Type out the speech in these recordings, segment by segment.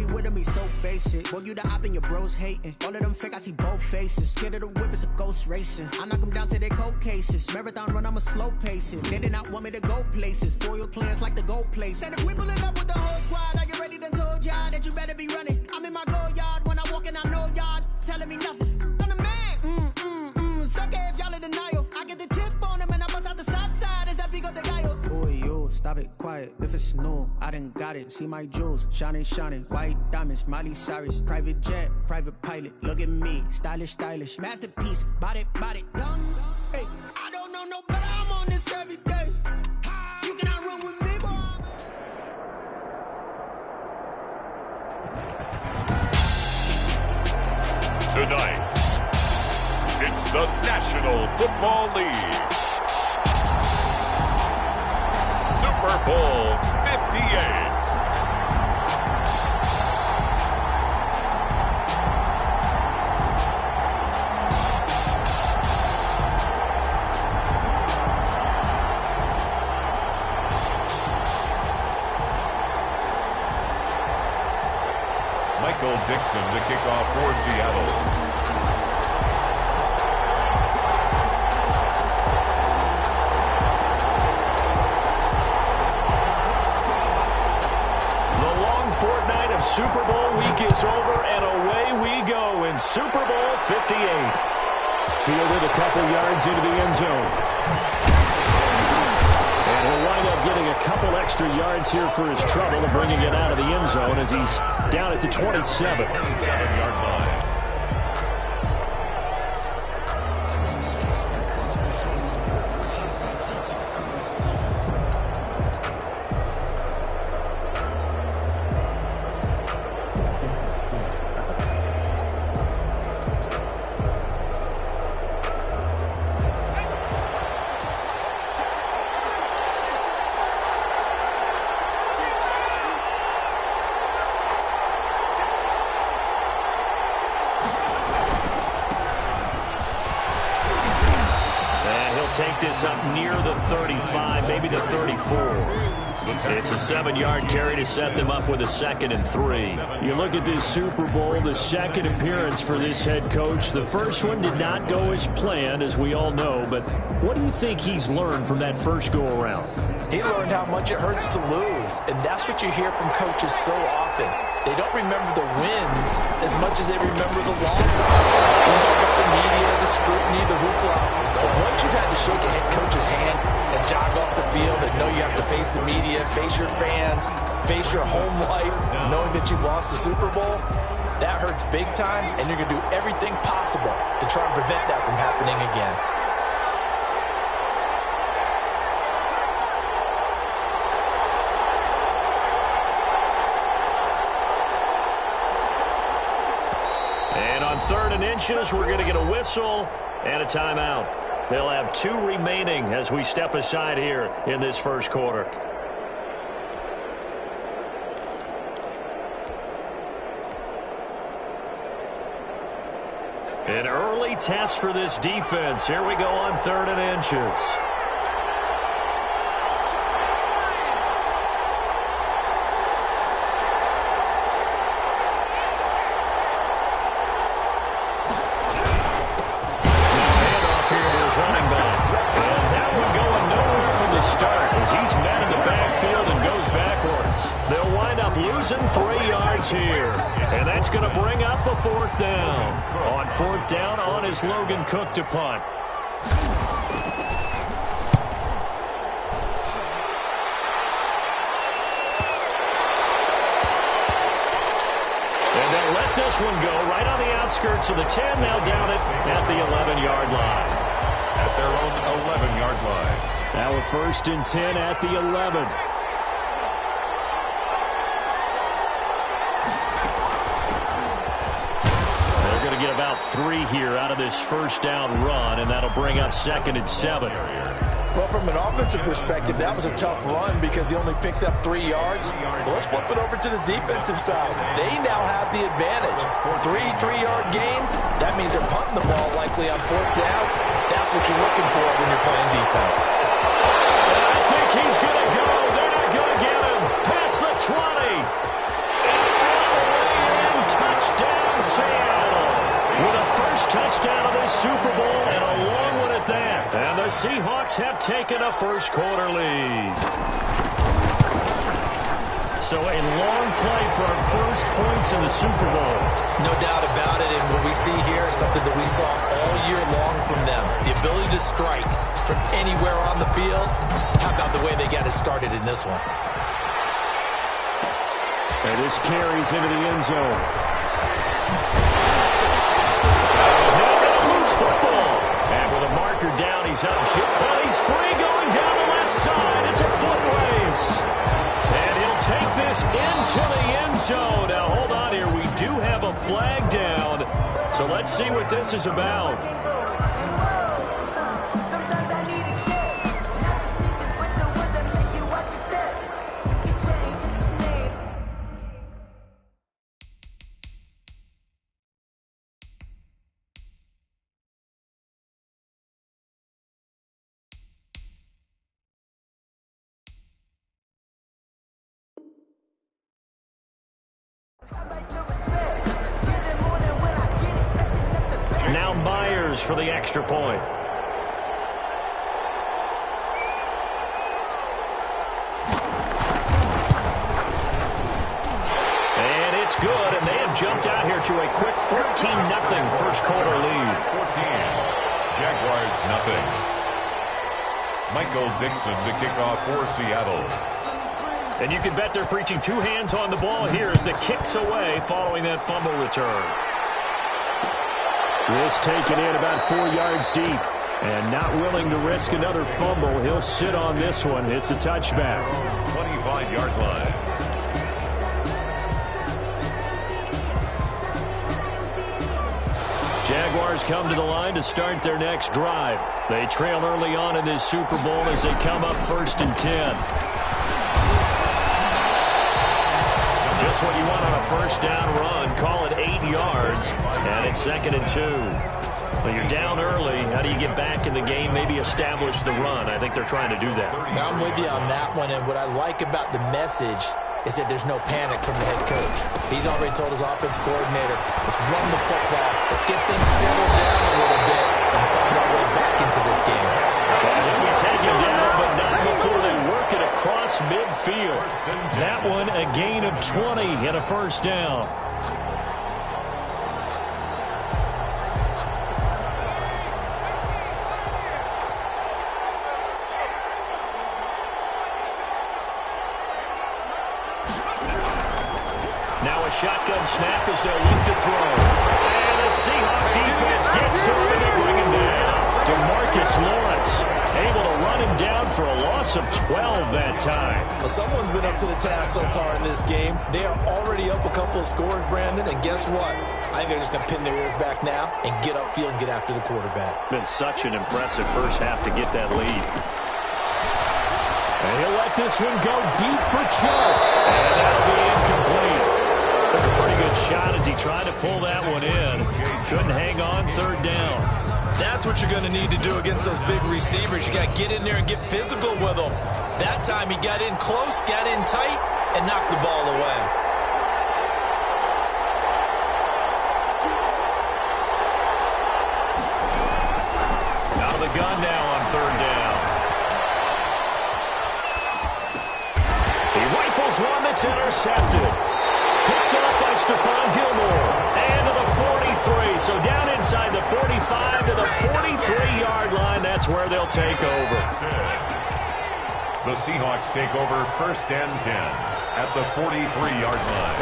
be with me so basic. Boy, you the op and your bros hating. All of them fake, I see both faces. Scared of the whip, it's a ghost racing. I knock them down to their cold cases. Marathon run, I'm a slow pacing. They did not want me to go places. Foil plans like the go place. And if we pulling up with the whole squad, are you ready? Done told y'all that you better be running. I'm in my go yard. When I walk in, I know y'all telling me nothing. I'm the man. Suck it if y'all in denial. I get the chip on them and I bust out the south side. Is that Vigo de Gallo? Boy, yo, stop it, quiet. If it's new, I done got it. See my jewels, shining, shining. White diamonds, Miley Cyrus. Private jet, private pilot. Look at me, stylish, stylish. Masterpiece, body, done. Hey, I don't know no better. I'm on this every day. You cannot run with me, boy. Tonight, it's the National Football League. Super Bowl 58. Michael Dixon to kick off for Seattle. Fortnight of Super Bowl week is over, and away we go in Super Bowl 58. Fielded a couple yards into the end zone. And he'll wind up getting a couple extra yards here for his trouble and bringing it out of the end zone as he's down at the 27. 27-yard line. Take this up near the 35, maybe the 34. It's a 7-yard carry to set them up with a 2nd and 3. You look at this Super Bowl, the second appearance for this head coach. The first one did not go as planned, as we all know, but what do you think he's learned from that first go-around? He learned how much it hurts to lose, and that's what you hear from coaches so often. They don't remember the wins as much as they remember the losses. We talk about the media, the scrutiny, the hoopla. But once you've had to shake a head coach's hand and jog off the field and know you have to face the media, face your fans, face your home life, knowing that you've lost the Super Bowl, that hurts big time, and you're going to do everything possible to try and prevent that from happening again. And on 3rd and inches, we're going to get a whistle and a timeout. They'll have 2 remaining as we step aside here in this first quarter. An early test for this defense. Here we go on 3rd and inches. Losing 3 yards here. And that's going to bring up a 4th down. On 4th down on is Logan Cook to punt. And they'll let this one go right on the outskirts of the 10. They'll down it at the 11-yard line. At their own 11-yard line. Now a 1st and 10 at the 11. Get about 3 here out of this first down run, and that'll bring up 2nd and 7. Well, from an offensive perspective, that was a tough run because he only picked up 3 yards. Well, let's flip it over to the defensive side. They now have the advantage. 3 3-yard gains, that means they're punting the ball likely on 4th down. That's what you're looking for when you're playing defense. I think he's going to go. They're not going to get him. Past the 20. Seahawks have taken a first-quarter lead. So a long play for our first points in the Super Bowl. No doubt about it, and what we see here is something that we saw all year long from them. The ability to strike from anywhere on the field. How about the way they got it started in this one? And this carries into the end zone. Loose football. And with a marker down, he's up. Well, he's free going down the left side. It's a foot race. And he'll take this into the end zone. Now, hold on here. We do have a flag down. So let's see what this is about. Now Myers for the extra point. And it's good, and they have jumped out here to a quick 14-0 first-quarter lead. 14. Jaguars nothing. Michael Dixon to kick off for Seattle. And you can bet they're preaching two hands on the ball here as the kick's away following that fumble return. This taken in about 4 yards deep. And not willing to risk another fumble. He'll sit on this one. It's a touchback. 25-yard line. Jaguars come to the line to start their next drive. They trail early on in this Super Bowl as they come up 1st and 10. Just what you want on a first down run. Call it 8 yards, and it's 2nd and 2. Well, you're down early. How do you get back in the game, maybe establish the run? I think they're trying to do that. Now, I'm with you on that one, and what I like about the message is that there's no panic from the head coach. He's already told his offense coordinator, let's run the football, let's get things settled down a little bit and find our way back into this game. He can take it down, but not before they work it across midfield. That one, a gain of 20 and a first down. Now a shotgun snap as they'll look to throw. And the Seahawks defense gets to him and they bring him down. DeMarcus Lawrence able to run him down for a loss of 12 that time. Well, someone's been up to the task so far in this game. They are already up a couple of scores, Brandon, and guess what? I think they're just going to pin their ears back now and get upfield and get after the quarterback. Been such an impressive first half to get that lead. And he'll let this one go deep for Chuck. And that'll be incomplete. Took a pretty good shot as he tried to pull that one in. Couldn't hang on 3rd down. That's what you're going to need to do against those big receivers. You got to get in there and get physical with them. That time he got in close, got in tight, and knocked the ball away. Out of the gun now on 3rd down. He rifles one that's intercepted. Picked up by Stephon Gilmore. And to the 43. So down inside the 45 to the 43-yard line. That's where they'll take over. The Seahawks take over 1st and 10 at the 43-yard line.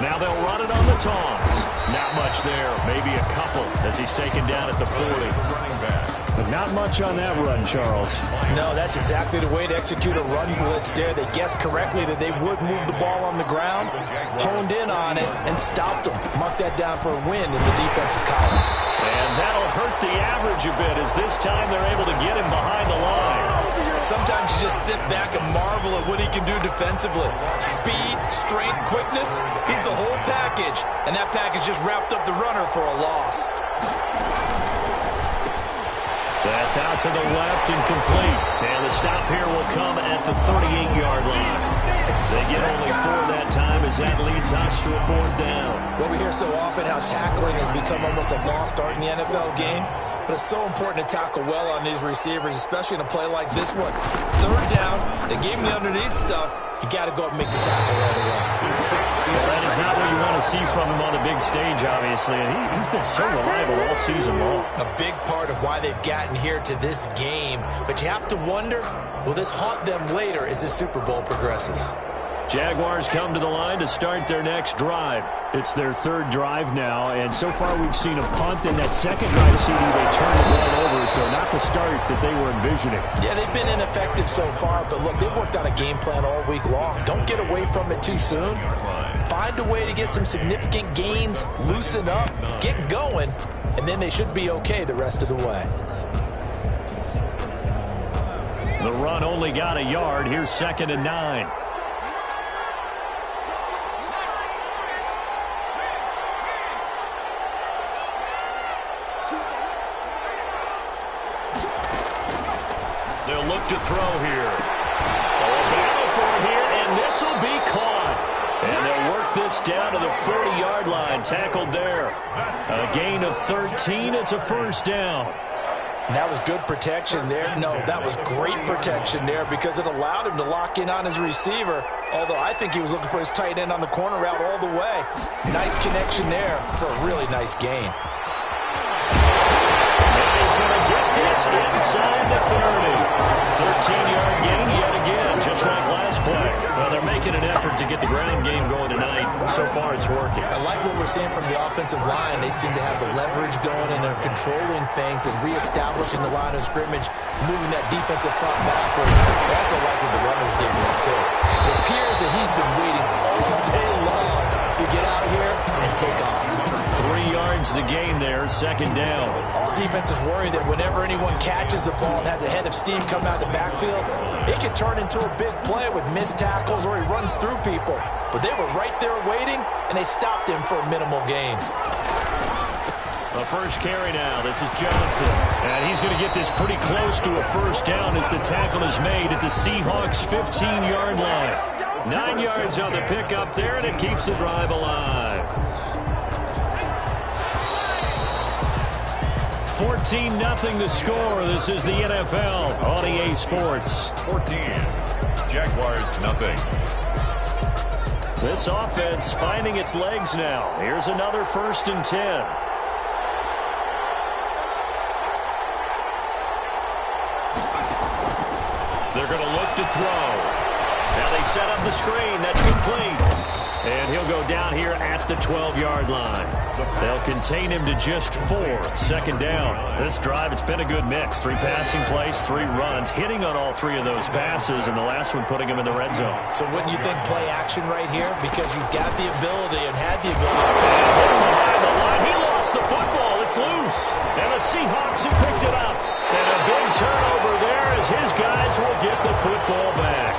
Now they'll run it on the toss. Not much there. Maybe a couple as he's taken down at the 40. Running back. But not much on that run, Charles. No, that's exactly the way to execute a run blitz there. They guessed correctly that they would move the ball on the ground, honed in on it, and stopped them. Mark that down for a win in the defense's column. And that'll hurt the average a bit as this time they're able to get him behind the line. Sometimes you just sit back and marvel at what he can do defensively. Speed, strength, quickness, he's the whole package. And that package just wrapped up the runner for a loss. That's out to the left and complete. And the stop here will come at the 38-yard line. They get only 4 that time as that leads us to a 4th down. Well, we hear so often how tackling has become almost a lost art in the NFL game. But it's so important to tackle well on these receivers, especially in a play like this one. 3rd down, they gave him the underneath stuff. You got to go up and make the tackle right away. Well, that is not what you want to see from him on a big stage, obviously. And he's been so reliable all season long. A big part of why they've gotten here to this game. But you have to wonder, will this haunt them later as the Super Bowl progresses? Jaguars come to the line to start their next drive. It's their 3rd drive now, and so far we've seen a punt in that 2nd drive, CD. They turned the ball over, so not the start that they were envisioning. Yeah, they've been ineffective so far, but look, they've worked on a game plan all week long. Don't get away from it too soon. Find a way to get some significant gains, loosen up, get going, and then they should be okay the rest of the way. The run only got a yard. Here's 2nd and 9. They'll look to throw here. A battle for it here, and this will be caught. And they'll work this down to the 40-yard line. Tackled there. A gain of 13. It's a 1st down. And that was good protection there. No, that was great protection there because it allowed him to lock in on his receiver. Although I think he was looking for his tight end on the corner route all the way. Nice connection there for a really nice gain. Inside the 30. 13-yard gain yet again, just like last play. Well, they're making an effort to get the ground game going tonight. So far, it's working. I like what we're seeing from the offensive line. They seem to have the leverage going, and they're controlling things and reestablishing the line of scrimmage, moving that defensive front backwards. I also like what the runner's giving us, too. It appears that he's been waiting all day long to get out here and take off. 3 yards the gain there, 2nd down. All defenses worry that whenever anyone catches the ball and has a head of steam coming out of the backfield, it can turn into a big play with missed tackles or he runs through people. But they were right there waiting, and they stopped him for a minimal gain. The first carry now. This is Johnson. And he's going to get this pretty close to a 1st down as the tackle is made at the Seahawks' 15-yard line. 9 yards on the pickup there, and it keeps the drive alive. 14-0 the score. This is the NFL on EA Sports. 14. Jaguars, nothing. This offense finding its legs now. Here's another 1st and 10. They're going to look to throw. Now they set up the screen. That's complete. And he'll go down here at the 12-yard line. They'll contain him to just 4. 2nd down. This drive, it's been a good mix. 3 passing plays, 3 runs, hitting on all 3 of those passes, and the last one putting him in the red zone. So wouldn't you think play action right here? Because you've got the ability and had the ability. Behind the line, he lost the football. It's loose. And the Seahawks have picked it up. And a big turnover there as his guys will get the football back.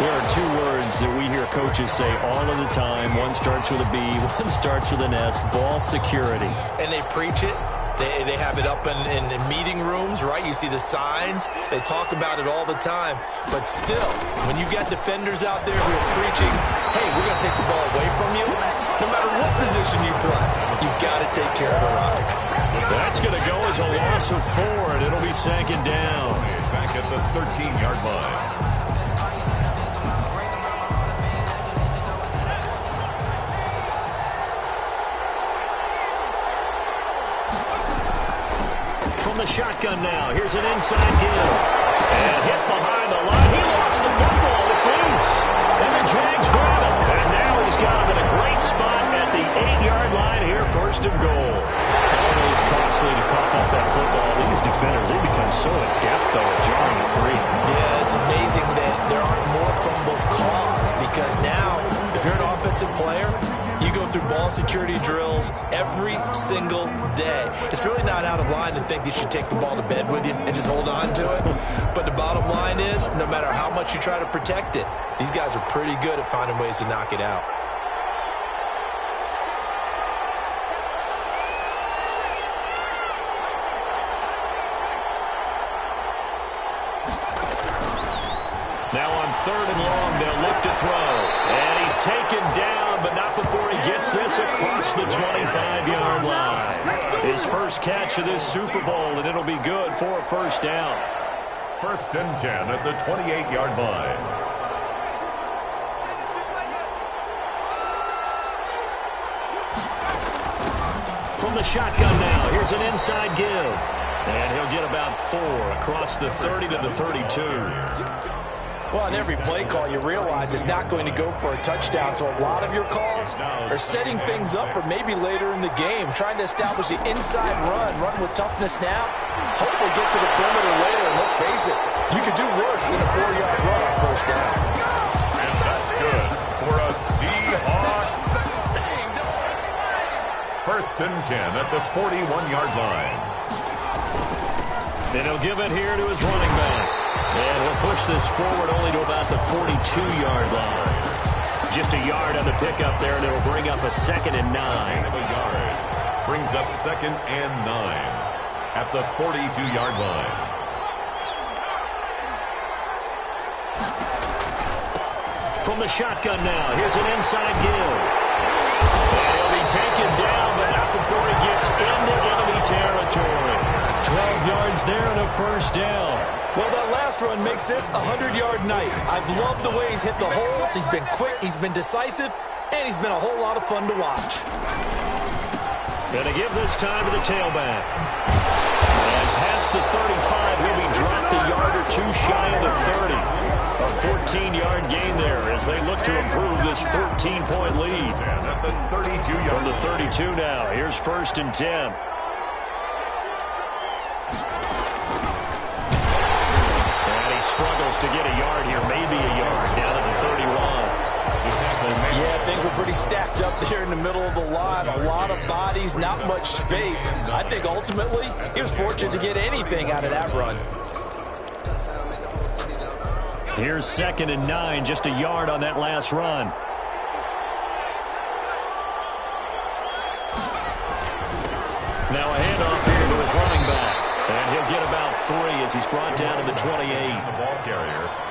There are 2 words that we hear coaches say all of the time. One starts with a B, one starts with an S. Ball security. And they preach it. They have it up in meeting rooms, right? You see the signs. They talk about it all the time. But still, when you've got defenders out there who are preaching, hey, we're going to take the ball away from you, no matter what position you play, you've got to take care of the rock. That's going to go as a loss of 4, and it'll be 2nd down. Back at the 13-yard line. From the shotgun now. Here's an inside give. And hit behind the line. He lost the football. It's loose. And the Jags grab it. And now he's got him in a great spot at the 8-yard line here. 1st and goal. Always costly to cough up that football. These defenders, they become so adept, though, at jarring it free. Yeah, it's amazing that there aren't more fumbles caused because now, if you're an offensive player, you go through ball security drills every single day. It's really not out of line to think that you should take the ball to bed with you and just hold on to it. But the bottom line is, no matter how much you try to protect it, these guys are pretty good at finding ways to knock it out. Now on 3rd and long. They'll look to throw. And he's taken down, but not before he gets this across the 25-yard line. His first catch of this Super Bowl, and it'll be good for a first down. 1st and 10 at the 28-yard line. From the shotgun now, here's an inside give. And he'll get about 4 across the 30 to the 32. Well, on every play call, you realize it's not going to go for a touchdown. So a lot of your calls are setting things up for maybe later in the game, trying to establish the inside run with toughness now. Hope we'll get to the perimeter later. And let's face it, you could do worse than a 4-yard run on first down. And that's good for a Seahawks. 1st and 10 at the 41-yard line. And he'll give it here to his running back. And he'll push this forward only to about the 42-yard line. Just a yard on the pickup there, and it'll bring up a 2nd and 9. A yard. Brings up 2nd and 9 at the 42-yard line. From the shotgun now, here's an inside give. And he'll be taken down, but not before he gets into enemy territory. 12 yards there and a first down. Well, that last run makes this a 100-yard night. I've loved the way he's hit the holes. He's been quick, he's been decisive, and he's been a whole lot of fun to watch. Going to give this time to the tailback. And past the 35, he'll be dropped a yard or 2 shy of the 30. A 14-yard gain there as they look to improve this 14-point lead. At the 32-yard From the 32 now, here's 1st and 10. Struggles to get a yard here, maybe a yard, down at the 31. Yeah, things were pretty stacked up there in the middle of the line. A lot of bodies, not much space. I think ultimately he was fortunate to get anything out of that run. Here's 2nd and 9, just a yard on that last run. Now a handoff here to his running back. And he'll get about 3 as he's brought down to the 28.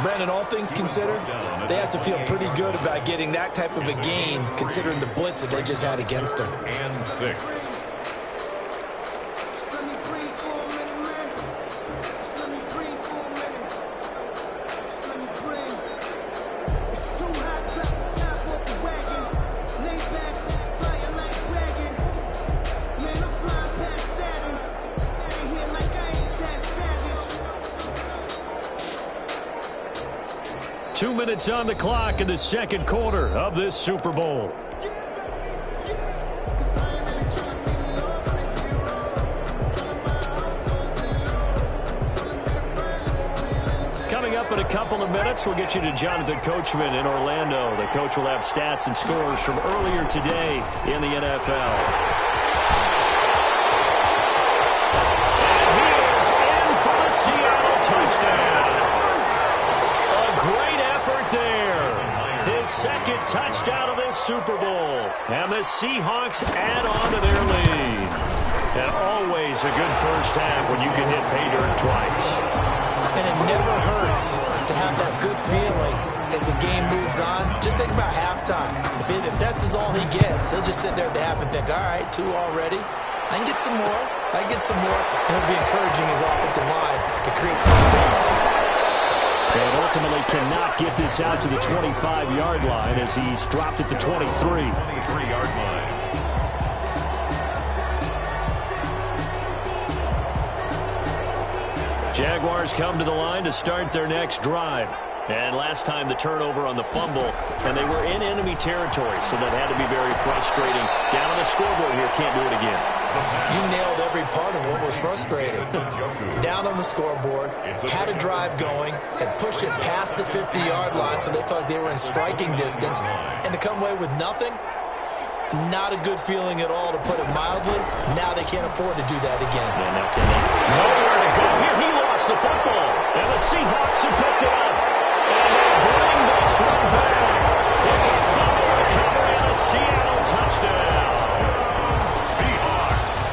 Brandon, all things considered, they have to feel pretty good about getting that type of a gain, considering the blitz that they just had against them. And 6. Minutes on the clock in the 2nd quarter of this Super Bowl. Coming up in a couple of minutes, we'll get you to Jonathan Coachman in Orlando. The coach will have stats and scores from earlier today in the NFL. And he is in for the Seattle touchdown. Great effort there. His 2nd touchdown of this Super Bowl. And the Seahawks add on to their lead. And always a good first half when you can hit pay dirt twice. And it never hurts to have that good feeling as the game moves on. Just think about halftime. If that's all he gets, he'll just sit there at the half and think, all right, 2 already. I can get some more. I can get some more. And he'll be encouraging his offensive line to create some space. And ultimately cannot get this out to the 25-yard line as he's dropped at the 23. 23-yard line. Jaguars come to the line to start their next drive. And last time the turnover on the fumble, and they were in enemy territory, so that had to be very frustrating. Down on the scoreboard here, can't do it again. You nailed every part of what was frustrating. Down on the scoreboard, had a drive going, had pushed it past the 50-yard line, so they thought they were in striking distance, and to come away with nothing, not a good feeling at all, to put it mildly. Now they can't afford to do that again. Yeah, now can they? Nowhere to go. Here he lost the football, and the Seahawks have picked it up. And they bring this one back. It's a fumble recovery and a Seattle touchdown. Seahawks.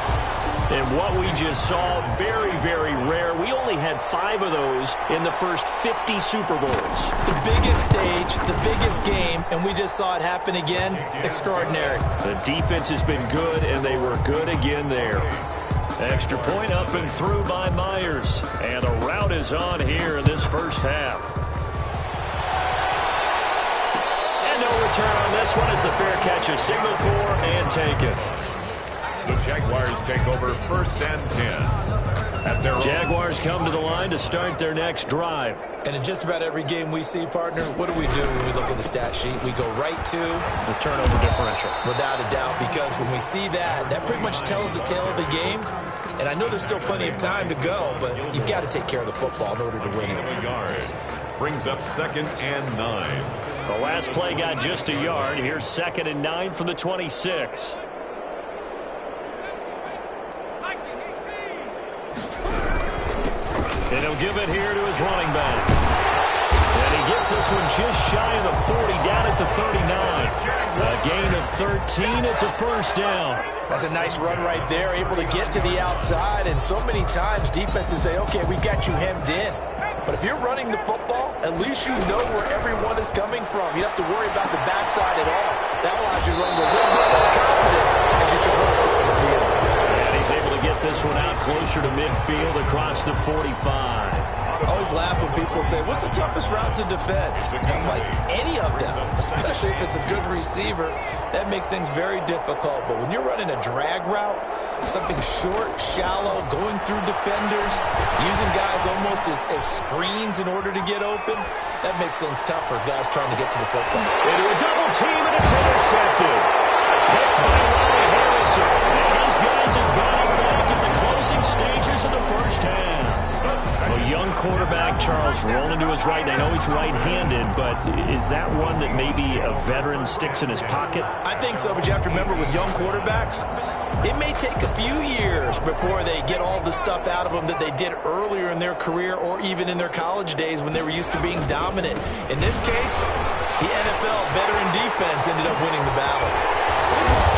And what we just saw, very, very rare. We only had 5 of those in the first 50 Super Bowls. The biggest stage, the biggest game, and we just saw it happen again. Extraordinary. The defense has been good, and they were good again there. Extra point up and through by Myers. And a rout is on here in this first half. And no return on this one as the fair catch is signaled for and taken. The Jaguars take over 1st and 10. Jaguars come to the line to start their next drive. And in just about every game we see, partner, what do when we look at the stat sheet? We go right to the turnover differential. Without a doubt, because when we see that, that pretty much tells the tale of the game. And I know there's still plenty of time to go, but you've got to take care of the football in order to win it. Brings up 2nd and 9. The last play got just a yard. Here's 2nd and 9 from the 26. And he'll give it here to his running back. And he gets this one just shy of the 40, down at the 39. A gain of 13. It's a first down. That's a nice run right there, able to get to the outside. And so many times defenses say, okay, we got you hemmed in. But if you're running the football, at least you know where everyone is coming from. You don't have to worry about the backside at all. That allows you to run with a little bit more confidence as you traverse down the field. And he's able to get this one out closer to midfield across the 45. I always laugh when people say, what's the toughest route to defend? I'm like, any of them, especially if it's a good receiver. That makes things very difficult. But when you're running a drag route, something short, shallow, going through defenders, using guys almost as screens in order to get open, that makes things tough for guys trying to get to the football. Into a double team, and it's intercepted. Picked by Ronnie Harrison. And these guys have got him back in the closing stages of the first half. A young quarterback, Charles, rolling to his right. I know he's right-handed, but is that one that maybe a veteran sticks in his pocket? I think so, but you have to remember with young quarterbacks, it may take a few years before they get all the stuff out of them that they did earlier in their career or even in their college days when they were used to being dominant. In this case, the NFL veteran defense ended up winning the battle.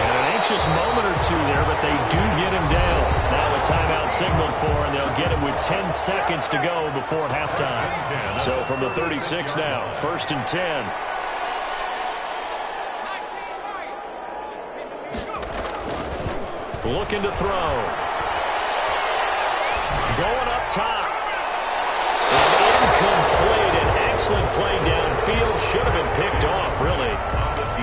And an anxious moment or two there, but they do get him down. Now a timeout signaled for, and they'll get him with 10 seconds to go before halftime. So from the 36 now, 1st and 10. Looking to throw. Going up top. Incomplete. An excellent play downfield. Should have been picked off, really.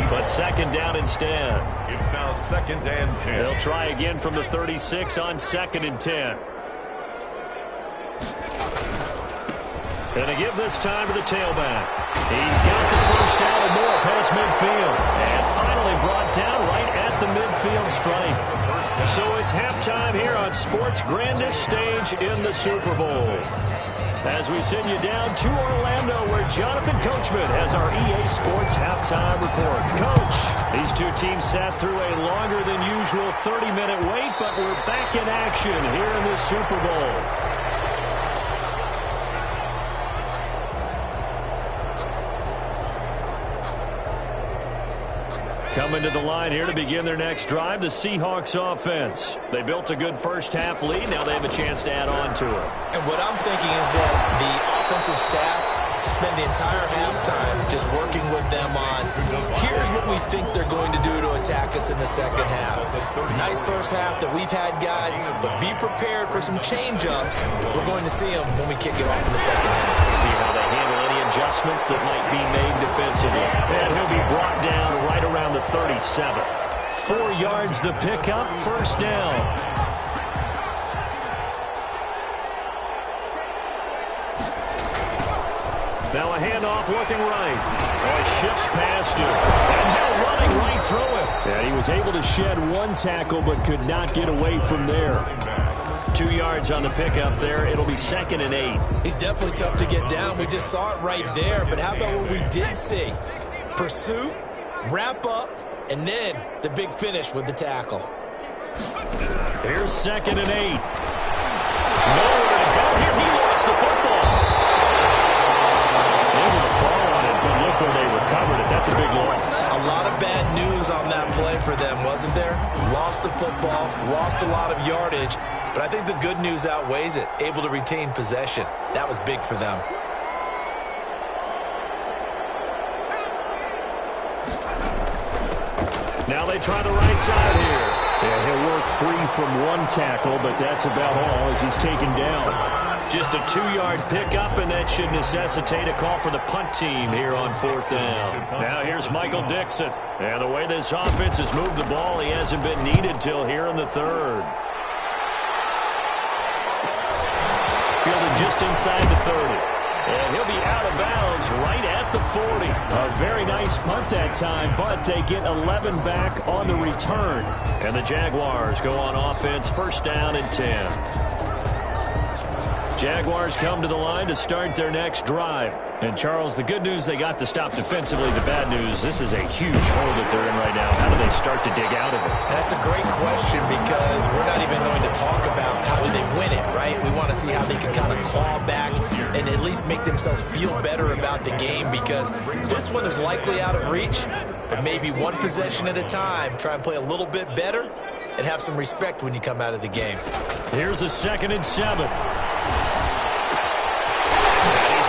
But 2nd down instead. It's now 2nd and 10. They'll try again from the 36 on 2nd and 10. And they give this time to the tailback. He's got the first down and more past midfield. And finally brought down right at the midfield stripe. So it's halftime here on sports' grandest stage in the Super Bowl. As we send you down to Orlando, where Jonathan Coachman has our EA Sports halftime report. Coach, these two teams sat through a longer than usual 30-minute wait, but we're back in action here in the Super Bowl. Coming to the line here to begin their next drive, the Seahawks offense. They built a good first half lead. Now they have a chance to add on to it. And what I'm thinking is that the offensive staff spend the entire halftime just working with them on, here's what we think they're going to do to attack us in the second half. Nice first half that we've had, guys, but be prepared for some change-ups. We're going to see them when we kick it off in the second half. See how they handle any adjustments that might be made defensively. And he'll be brought down right around the 37. 4 yards the pickup, first down. Now a handoff looking right. Oh, it shifts past him. And now running right through it. And he was able to shed one tackle but could not get away from there. 2 yards on the pickup there. It'll be 2nd and 8. He's definitely tough to get down. We just saw it right there. But how about what we did see? Pursuit, wrap up, and then the big finish with the tackle. Here's 2nd and 8. Nowhere to go here. He lost the football. Able to fall on it, but look where they recovered it. That's a big loss. A lot of bad news on that play for them, wasn't there? Lost the football, lost a lot of yardage, but I think the good news outweighs it. Able to retain possession. That was big for them. Now they try the right side here. Yeah, he'll work free from one tackle, but that's about all as he's taken down. Just a 2-yard pickup, and that should necessitate a call for the punt team here on 4th down. Now here's Michael Dixon. And the way this offense has moved the ball, he hasn't been needed till here in the 3rd. Fielded just inside the 30. And he'll be out of bounds right at the 40. A very nice punt that time, but they get 11 back on the return. And the Jaguars go on offense, 1st down and 10. Jaguars come to the line to start their next drive. And, Charles, the good news, they got to stop defensively. The bad news, this is a huge hole that they're in right now. How do they start to dig out of it? That's a great question because we're not even going to talk about how do they win it, right? We want to see how they can kind of claw back and at least make themselves feel better about the game because this one is likely out of reach, but maybe one possession at a time. Try and play a little bit better and have some respect when you come out of the game. Here's a 2nd and 7.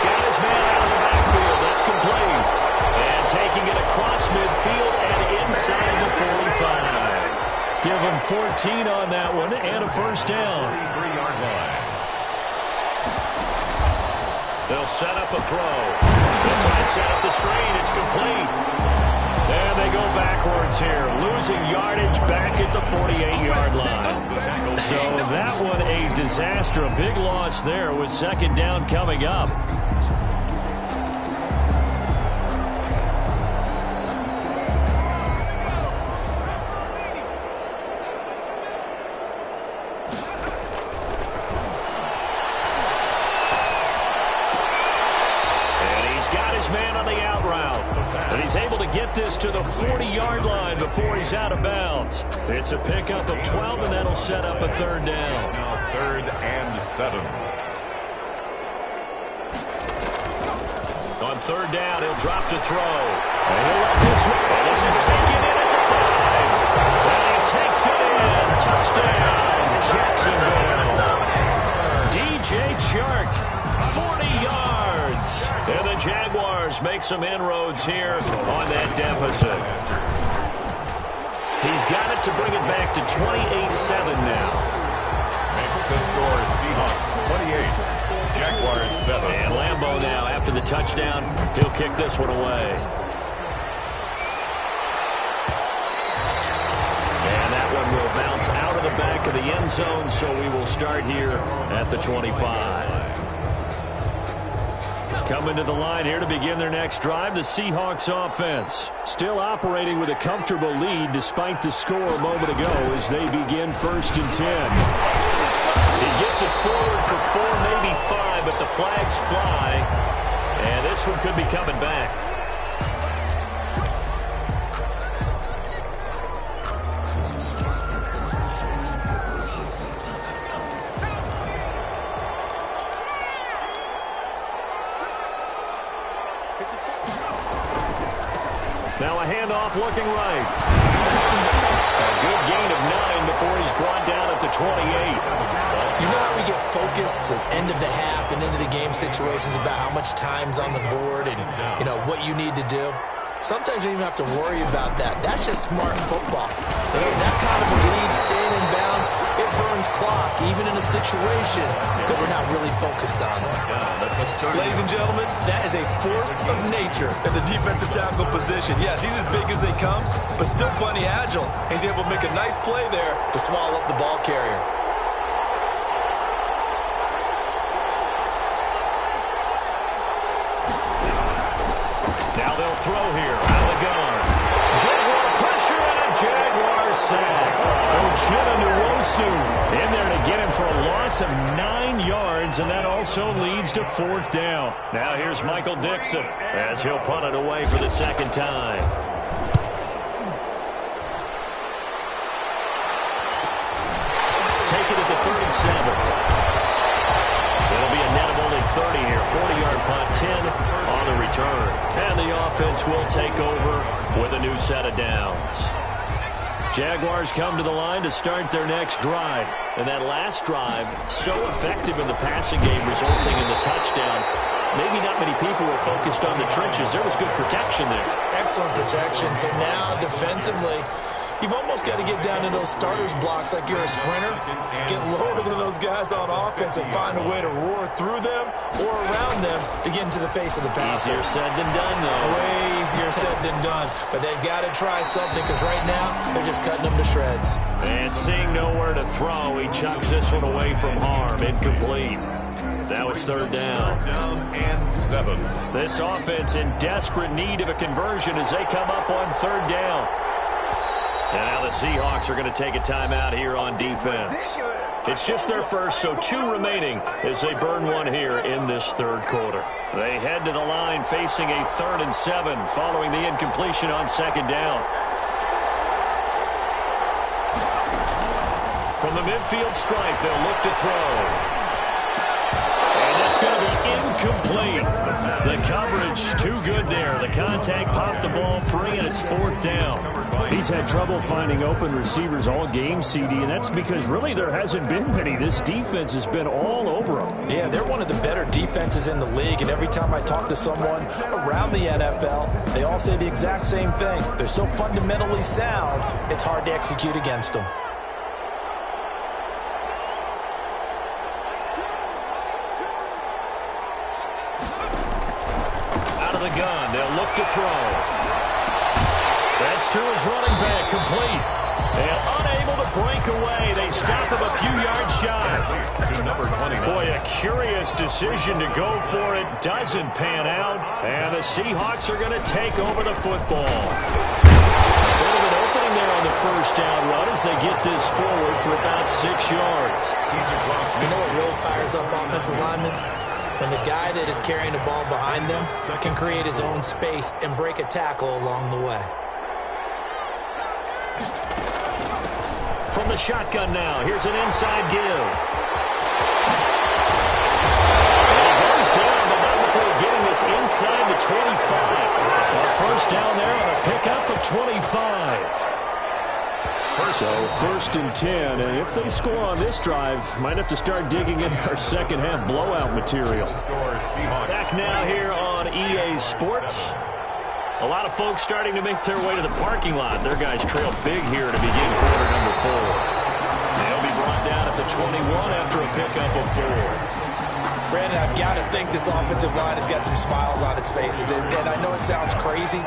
Got his man out of the backfield. That's complete. And taking it across midfield and inside the 45. Give him 14 on that one and a 1st down. 33-yard line. They'll set up a throw. They'll try and set up the screen. It's complete. And they go backwards here. Losing yardage back at the 48-yard line. So that one a disaster. A big loss there with 2nd down coming up. Man on the out route. And he's able to get this to the 40-yard line before he's out of bounds. It's a pickup of 12, and that'll set up a 3rd down. Now 3rd and 7. On 3rd down, he'll drop to throw. And he'll let this one. And this is taken in at the 5. And he takes it in. Touchdown, Jacksonville. DJ Chark, 40 yards. And the Jaguars make some inroads here on that deficit. He's got it to bring it back to 28-7 now. Makes the score Seahawks 28, Jaguars 7. And Lambeau now, after the touchdown, he'll kick this one away. And that one will bounce out of the back of the end zone, so we will start here at the 25. Coming to the line here to begin their next drive, the Seahawks offense. Still operating with a comfortable lead despite the score a moment ago as they begin 1st and 10. He gets it forward for 4, maybe 5, but the flags fly. And this one could be coming back. Now a handoff looking right. A good gain of 9 before he's brought down at the 28. You know how we get focused at end of the half and into the game situations about how much time's on the board and, you know, what you need to do? Sometimes you don't even have to worry about that. That's just smart football. You know, that kind of a lead, staying in bounds, it burns clock, even in a situation that we're not really focused on. Ladies and gentlemen, that is a force of nature in the defensive tackle position. Yes, he's as big as they come, but still plenty agile. He's able to make a nice play there to swallow up the ball carrier. Now they'll throw here out of the gun. Jaguar pressure and a Jaguar sack. Ochena Nwosu in there to get him for a loss of 9 yards, and that also leads to 4th down. Now here's Michael Dixon as he'll punt it away for the 2nd time. Take it at the 37. It'll be a net of only 30 here. 40-yard punt, 10 on the return. And the offense will take over with a new set of downs. Jaguars come to the line to start their next drive. And that last drive, so effective in the passing game, resulting in the touchdown. Maybe not many people were focused on the trenches. There was good protection there. Excellent protection. So now, defensively, you've almost got to get down to those starters blocks like you're a sprinter. Get lower than those guys on offense and find a way to roar through them or around them to get into the face of the passer. Easier said than done, though. Way easier said than done. But they've got to try something because right now they're just cutting them to shreds. And seeing nowhere to throw, he chucks this one away from harm. Incomplete. Now it's third down. Down and 7. This offense in desperate need of a conversion as they come up on third down. And now the Seahawks are going to take a timeout here on defense. It's just their first, so 2 remaining as they burn one here in this third quarter. They head to the line facing a 3rd and 7 following the incompletion on second down. From the midfield stripe, they'll look to throw. And that's going to be incomplete. The coverage too good there. The contact popped the ball free, and it's 4th down. He's had trouble finding open receivers all game, CD, and that's because really there hasn't been many. This defense has been all over them. Yeah, they're one of the better defenses in the league, and every time I talk to someone around the NFL, they all say the exact same thing. They're so fundamentally sound, it's hard to execute against them. The gun. They'll look to throw. That's to his running back. Complete. And unable to break away. They stop him a few yards shy. To number 29. Boy, a curious decision to go for it. Doesn't pan out. And the Seahawks are going to take over the football. A bit of an opening there on the first down run as they get this forward for about 6 yards. You know what really fires up offensive linemen? When the guy that is carrying the ball behind them can create his own space and break a tackle along the way. From the shotgun now, here's an inside give. And he goes down, but not before getting this inside the 25. A first down there on a pickup of 25. So 1st and 10, and if they score on this drive, might have to start digging in our second half blowout material. Back now here on EA Sports. A lot of folks starting to make their way to the parking lot. Their guys trail big here to begin quarter number 4. They'll be brought down at the 21 after a pickup of 4. Brandon, I've got to think this offensive line has got some smiles on its faces. And I know it sounds crazy,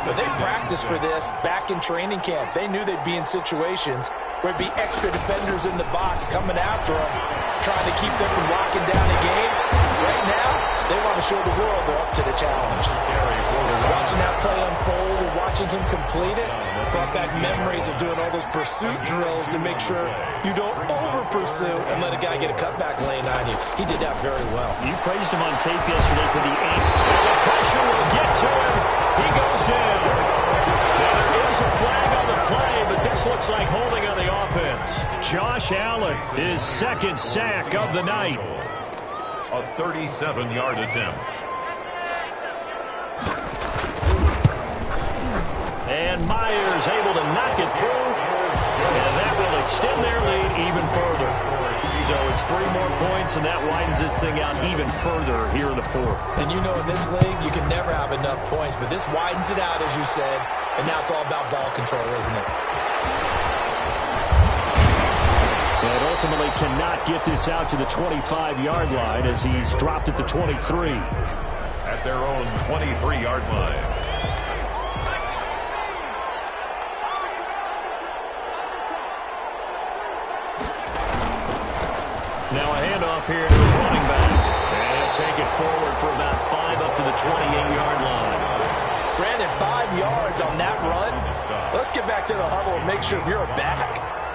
but they practiced for this back in training camp. They knew they'd be in situations where it'd be extra defenders in the box coming after them, trying to keep them from locking down a game. Right now, they want to show the world they're up to the challenge. Watching that play unfold and watching him complete it brought back memories of doing all those pursuit drills to make sure you don't over-pursue and let a guy get a cutback lane on you. He did that very well. You praised him on tape yesterday for the 8. The pressure will get to him. He goes down. Now there is a flag on the play, but this looks like holding on the offense. Josh Allen, his 2nd sack of the night. A 37-yard attempt. And Myers able to knock it through. And that will extend their lead even further. So it's 3 more points, and that widens this thing out even further here in the 4th. And you know in this league, you can never have enough points, but this widens it out, as you said, and now it's all about ball control, isn't it? And ultimately cannot get this out to the 25-yard line as he's dropped at the 23. At their own 23-yard line. Now a handoff here to his running back. And he'll take it forward for about 5 up to the 28-yard line. Brandon, 5 yards on that run. Let's get back to the huddle and make sure you're back.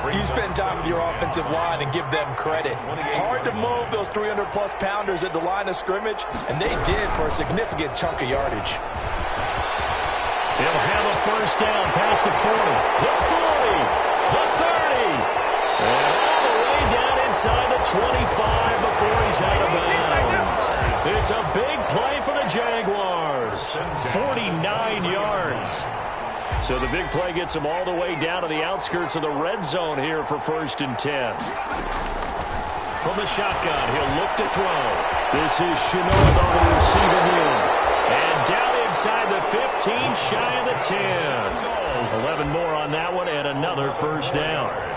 You spend time with your offensive line and give them credit. Hard to move those 300-plus pounders at the line of scrimmage, and they did for a significant chunk of yardage. He'll have a first down past the 40, the 40, the 30, and all the way down inside the 25 before he's out of bounds. It's a big play for the Jaguars. 49 yards. So the big play gets him all the way down to the outskirts of the red zone here for 1st and 10. From the shotgun, he'll look to throw. This is Shenault on the receiving end. And down inside the 15, shy of the 10. 11 more on that one and another 1st down.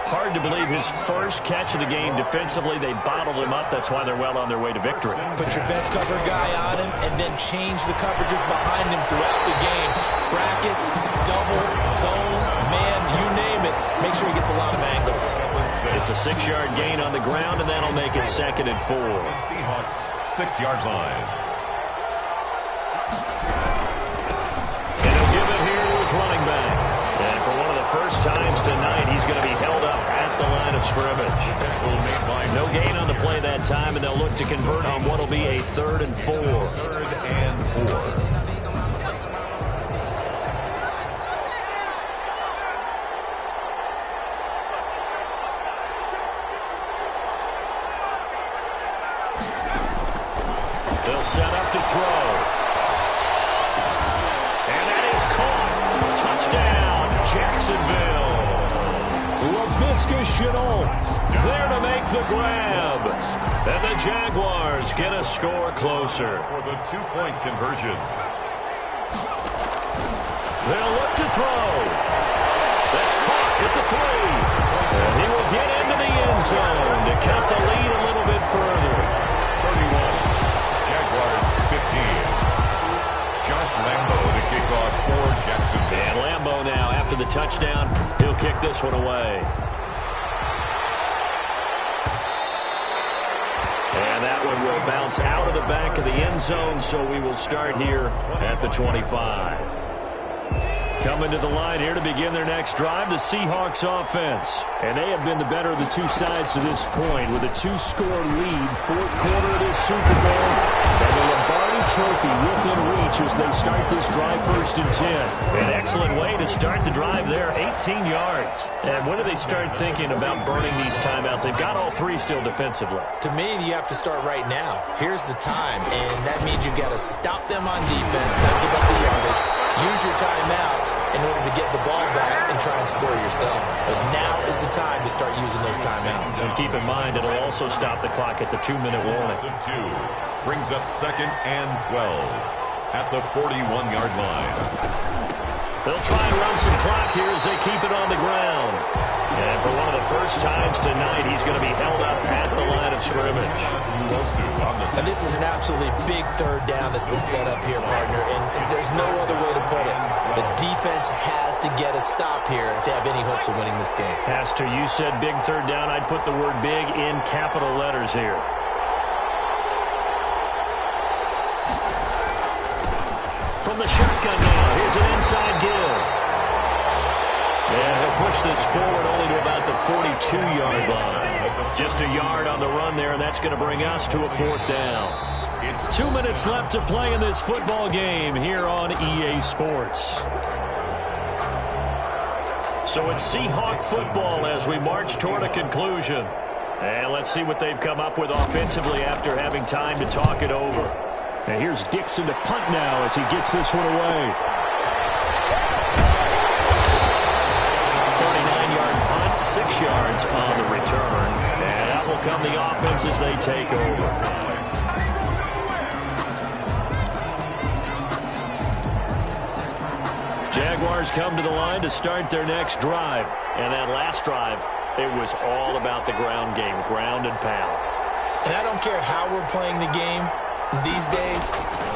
Hard to believe his first catch of the game defensively. They bottled him up. That's why they're well on their way to victory. Put your best cover guy on him and then change the coverages behind him throughout the game. Brackets, double, zone, man, you name it. Make sure he gets a lot of angles. It's a 6-yard gain on the ground, and that'll make it 2nd and 4. Seahawks 6-yard line. And he'll give it here to his running back. And for one of the first times tonight, he's going to be held up at the line of scrimmage. No gain on the play that time, and they'll look to convert on what will be a 3rd and 4. 3rd and 4. They'll set up to throw. And that is caught. Touchdown, Jacksonville. LaVisca Shenault there to make the grab. And the Jaguars get a score closer. For the 2-point conversion. They'll look to throw. That's caught at the 3. And he will get into the end zone to cut the lead a little bit further. 31. Jaguars 15. Josh Lambo to kick off for Jacksonville. And Lambo now, after the touchdown, he'll kick this one away. And that one will bounce out of the back of the end zone, so we will start here at the 25. Coming to the line here to begin their next drive, the Seahawks offense. And they have been the better of the two sides to this point with a 2-score lead, 4th quarter of this Super Bowl. And the Lombardi Trophy within reach as they start this drive 1st and 10. An excellent way to start the drive there, 18 yards. And when do they start thinking about burning these timeouts? They've got all 3 still defensively. To me, you have to start right now. Here's the time, and that means you've got to stop them on defense, not give up the yardage. Use your timeouts in order to get the ball back and try and score yourself. But now is the time to start using those timeouts. And keep in mind, it'll also stop the clock at the 2-minute warning. 2 brings up 2nd and 12 at the 41-yard line. They'll try and run some clock here as they keep it on the ground. And for one of the first times tonight, he's going to be held up at the line of scrimmage. And this is an absolutely big 3rd down that's been set up here, partner, and there's no other way to put it. The defense has to get a stop here if they have any hopes of winning this game. Has to. You said big 3rd down. I'd put the word big in capital letters here. From the shotgun now, here's an inside give. And he'll push this forward only to about the 42-yard line. Just a yard on the run there, and that's going to bring us to a 4th down. 2 minutes left to play in this football game here on EA Sports. So it's Seahawk football as we march toward a conclusion. And let's see what they've come up with offensively after having time to talk it over. And here's Dixon to punt now as he gets this one away. 39-yard punt, 6 yards on the return. And out will come the offense as they take over. Jaguars come to the line to start their next drive. And that last drive, it was all about the ground game, ground and pound. And I don't care how we're playing the game these days,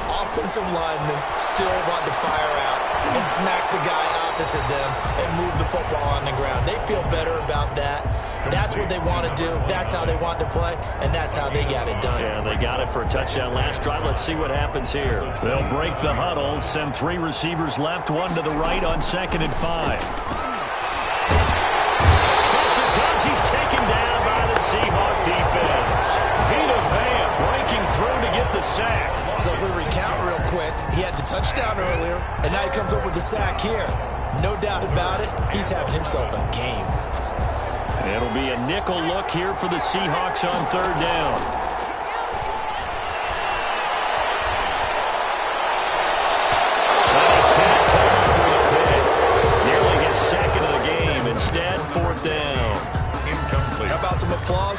offensive linemen still want to fire out and smack the guy opposite them and move the football on the ground. They feel better about that. That's what they want to do. That's how they want to play, and that's how they got it done. Yeah, they got it for a touchdown last drive. Let's see what happens here. They'll break the huddle, send 3 receivers left, 1 to the right on 2nd and 5. Pressure comes. He's taken down by the Seahawk defense. Vita Vea breaking through to get the sack. So if we recount real quick, he had the touchdown earlier, and now he comes up with the sack here. No doubt about it, he's having himself a game. It'll be a nickel look here for the Seahawks on 3rd down.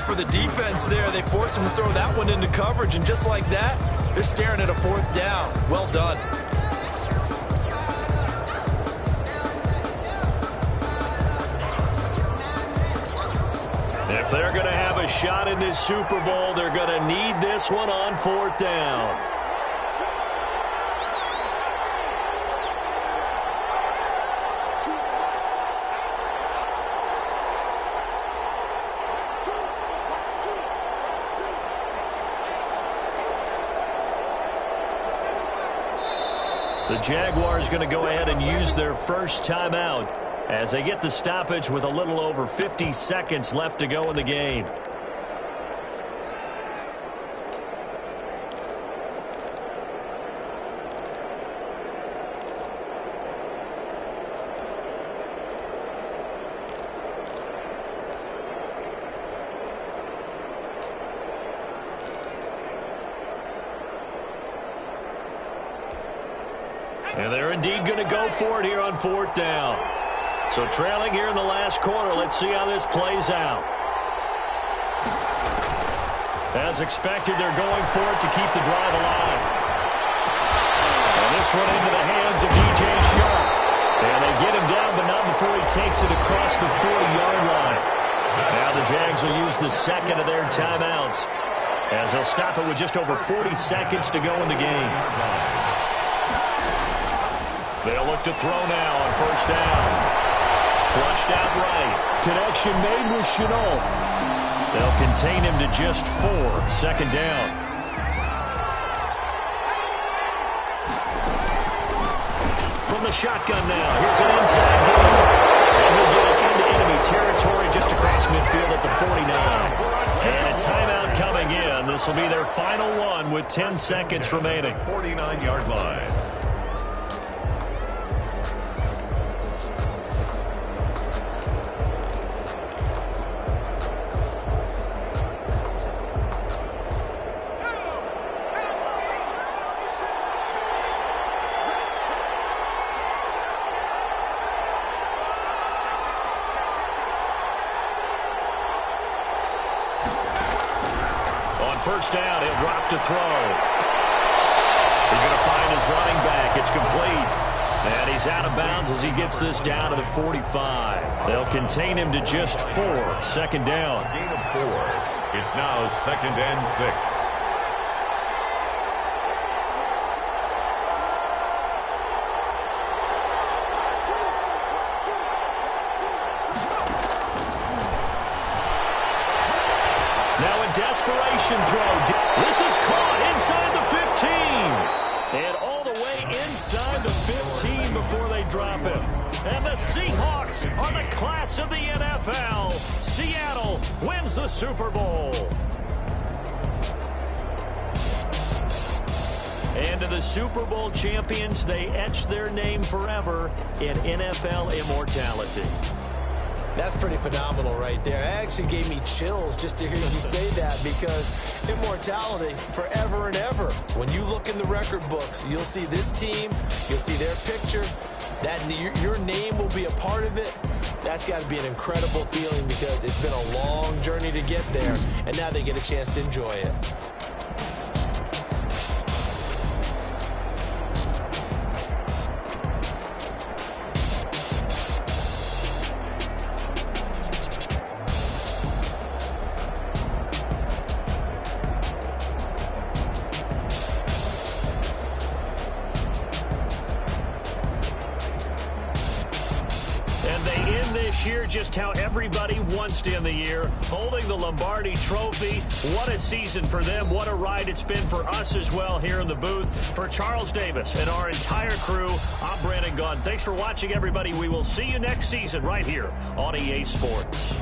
for the defense there. They forced him to throw that one into coverage, and just like that, they're staring at a 4th down. Well done. If they're going to have a shot in this Super Bowl, they're going to need this one on 4th down. The Jaguars going to go ahead and use their first timeout as they get the stoppage with a little over 50 seconds left to go in the game. And they're indeed going to go for it here on 4th down. So trailing here in the last quarter, let's see how this plays out. As expected, they're going for it to keep the drive alive. And this one into the hands of DJ Shark. And they get him down, but not before he takes it across the 40-yard line. Now the Jags will use the second of their timeouts as they'll stop it with just over 40 seconds to go in the game. They'll look to throw now on 1st down. Flushed out right. Connection made with Chenault. They'll contain him to just 4. 2nd down. From the shotgun now. Here's an inside game. And he'll get it into enemy territory just across midfield at the 49. And a timeout coming in. This will be their final one with 10 seconds remaining. 49-yard line. First down, he'll drop to throw. He's going to find his running back. It's complete. And he's out of bounds as he gets this down to the 45. They'll contain him to just 4. 2nd down. Gain of 4. It's now 2nd and 6. Desperation throw. This is caught inside the 15. And all the way inside the 15 before they drop it. And the Seahawks are the class of the NFL. Seattle wins the Super Bowl. And to the Super Bowl champions, they etch their name forever in NFL immortality. That's pretty phenomenal right there. It actually gave me chills just to hear you say that, because immortality forever and ever. When you look in the record books, you'll see this team, you'll see their picture, that your name will be a part of it. That's got to be an incredible feeling, because it's been a long journey to get there, and now they get a chance to enjoy it. Year just how everybody wants to end the year, holding the Lombardi Trophy. What a season for them. What a ride it's been for us as well here in the booth. For Charles Davis and our entire crew, I'm Brandon Gaudin. Thanks for watching, everybody. We will see you next season right here on EA Sports.